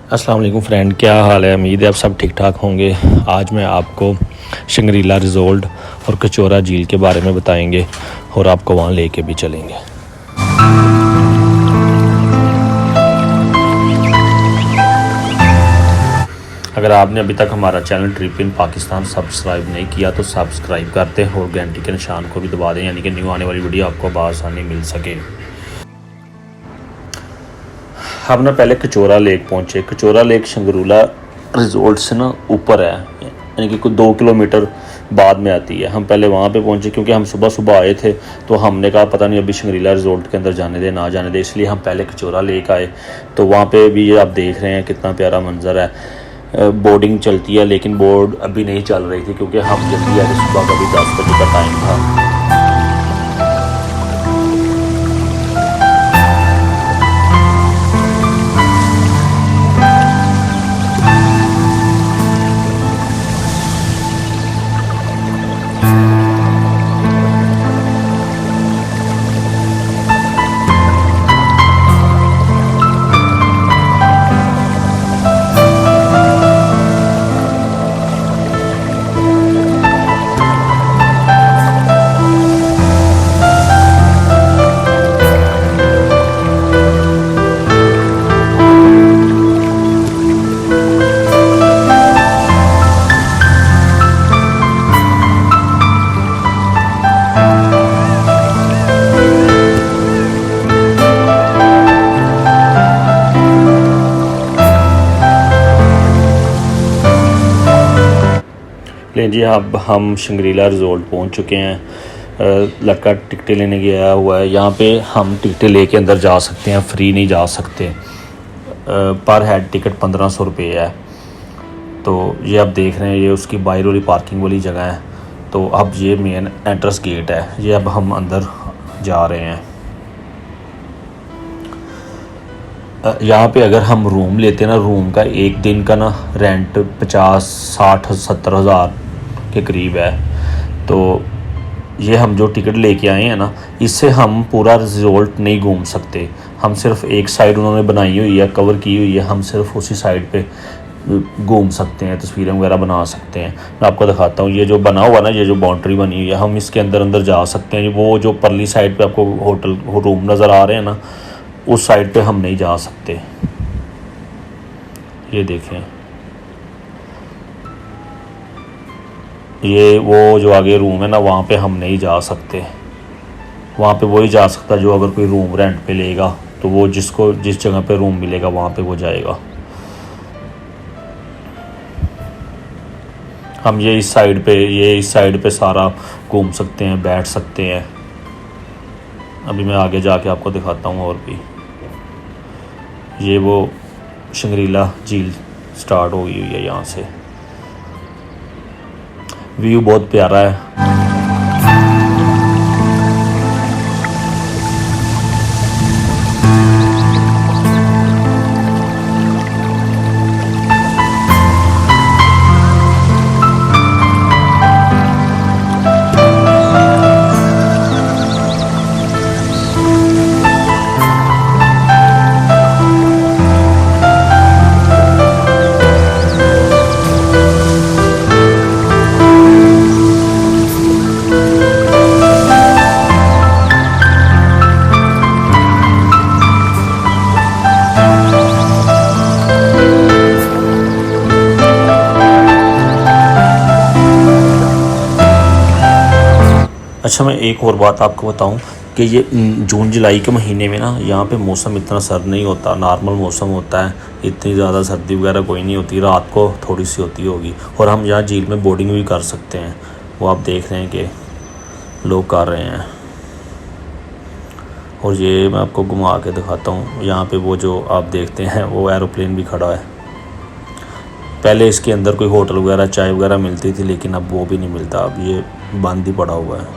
अस्सलाम वालेकुम फ्रेंड, क्या हाल है। उम्मीद है आप सब ठीक ठाक होंगे। आज मैं आपको शंग्रीला रिजॉर्ट और कचौरा झील के बारे में बताएंगे और आपको वहाँ लेके भी चलेंगे। अगर आपने अभी तक हमारा चैनल ट्रिप इन पाकिस्तान सब्सक्राइब नहीं किया तो सब्सक्राइब करते हैं और घंटी के निशान को भी दबा दें, यानी कि न्यू आने वाली वीडियो आपको बआसानी मिल सके। हम ना पहले कचौरा लेक पहुँचे। कचौरा लेक शंग्रीला रिजॉर्ट से ना ऊपर है, यानी कि कुछ 2 किलोमीटर बाद में आती है। हम पहले वहाँ पे पहुँचे क्योंकि हम सुबह सुबह आए थे, तो हमने कहा पता नहीं अभी शंग्रीला रिजॉर्ट के अंदर जाने दे ना जाने दे, इसलिए हम पहले कचौरा लेक आए। तो वहाँ पे भी आप देख रहे हैं कितना प्यारा मंजर है। बोर्डिंग चलती है लेकिन बोर्ड अभी नहीं चल रही थी क्योंकि हम जल्दी आए, सुबह का भी 10 बजे का टाइम था। लें जी, अब हम शंग्रीला रिजॉर्ट पहुंच चुके हैं। लड़का टिकटें लेने गया हुआ है। यहाँ पे हम टिकटें लेके अंदर जा सकते हैं, फ्री नहीं जा सकते। पर हेड टिकट 1500 रुपये है। तो ये आप देख रहे हैं, ये उसकी बाहर वाली पार्किंग वाली जगह है। तो अब ये मेन एंट्रेंस गेट है, ये अब हम अंदर जा रहे हैं। यहाँ पे अगर हम रूम लेते हैं ना, रूम का एक दिन का ना रेंट 50, 60, 70 हज़ार के करीब है। तो ये हम जो टिकट लेके आए हैं ना, इससे हम पूरा रिजॉर्ट नहीं घूम सकते। हम सिर्फ एक साइड उन्होंने बनाई हुई है, कवर की हुई है, हम सिर्फ उसी साइड पे घूम सकते हैं, तस्वीरें वगैरह बना सकते हैं। मैं आपको दिखाता हूँ, ये जो बना हुआ ना, ये जो बाउंड्री बनी हुई है, हम इसके अंदर जा सकते हैं। वो जो परली साइड पे आपको होटल रूम नज़र आ रहे हैं ना, उस साइड पे हम नहीं जा सकते। ये देखें, ये वो जो आगे रूम है ना, वहाँ पे हम नहीं जा सकते। वहाँ पे वही जा सकता जो अगर कोई रूम रेंट पे लेगा, तो वो जिसको जिस जगह पे रूम मिलेगा वहाँ पे वो जाएगा। हम ये इस साइड पे सारा घूम सकते हैं, बैठ सकते हैं। अभी मैं आगे जाके आपको दिखाता हूँ और भी। ये वो शंग्रीला झील स्टार्ट हो गई हुई है, यहाँ से व्यू बहुत प्यारा है। अच्छा, मैं एक और बात आपको बताऊं कि ये जून जुलाई के महीने में ना, यहाँ पे मौसम इतना सर्द नहीं होता, नॉर्मल मौसम होता है। इतनी ज़्यादा सर्दी वगैरह कोई नहीं होती, रात को थोड़ी सी होती होगी। और हम यहाँ झील में बोटिंग भी कर सकते हैं। वो आप देख रहे हैं कि लोग कर रहे हैं। और ये मैं आपको घुमा के दिखाता हूँ। यहाँ पे वो जो आप देखते हैं वो एरोप्लेन भी खड़ा है। पहले इसके अंदर कोई होटल वगैरह, चाय वगैरह मिलती थी, लेकिन अब वो भी नहीं मिलता। अब ये बंद ही पड़ा हुआ है।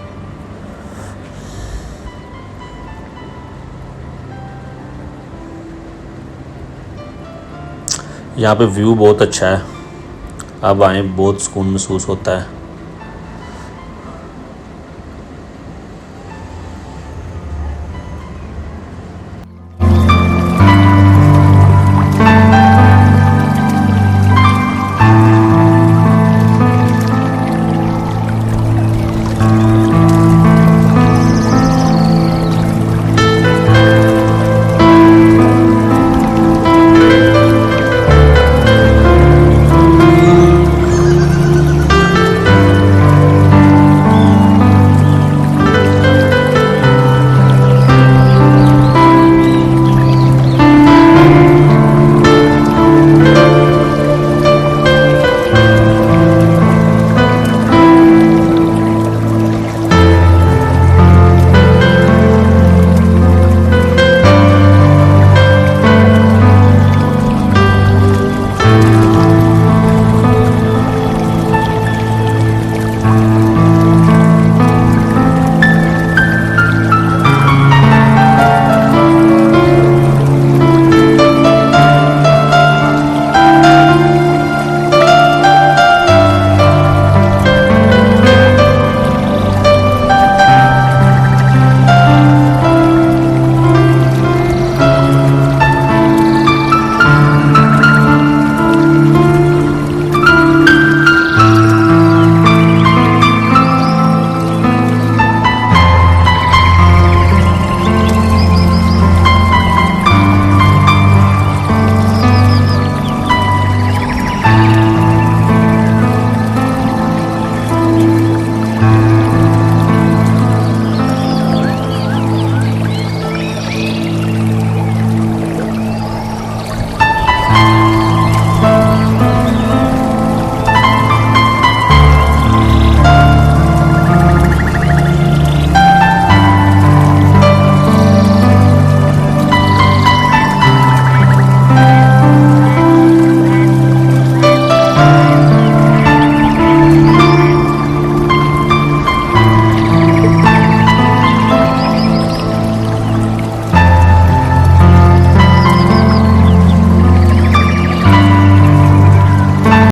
यहाँ पे व्यू बहुत अच्छा है। अब आए, बहुत सुकून महसूस होता है।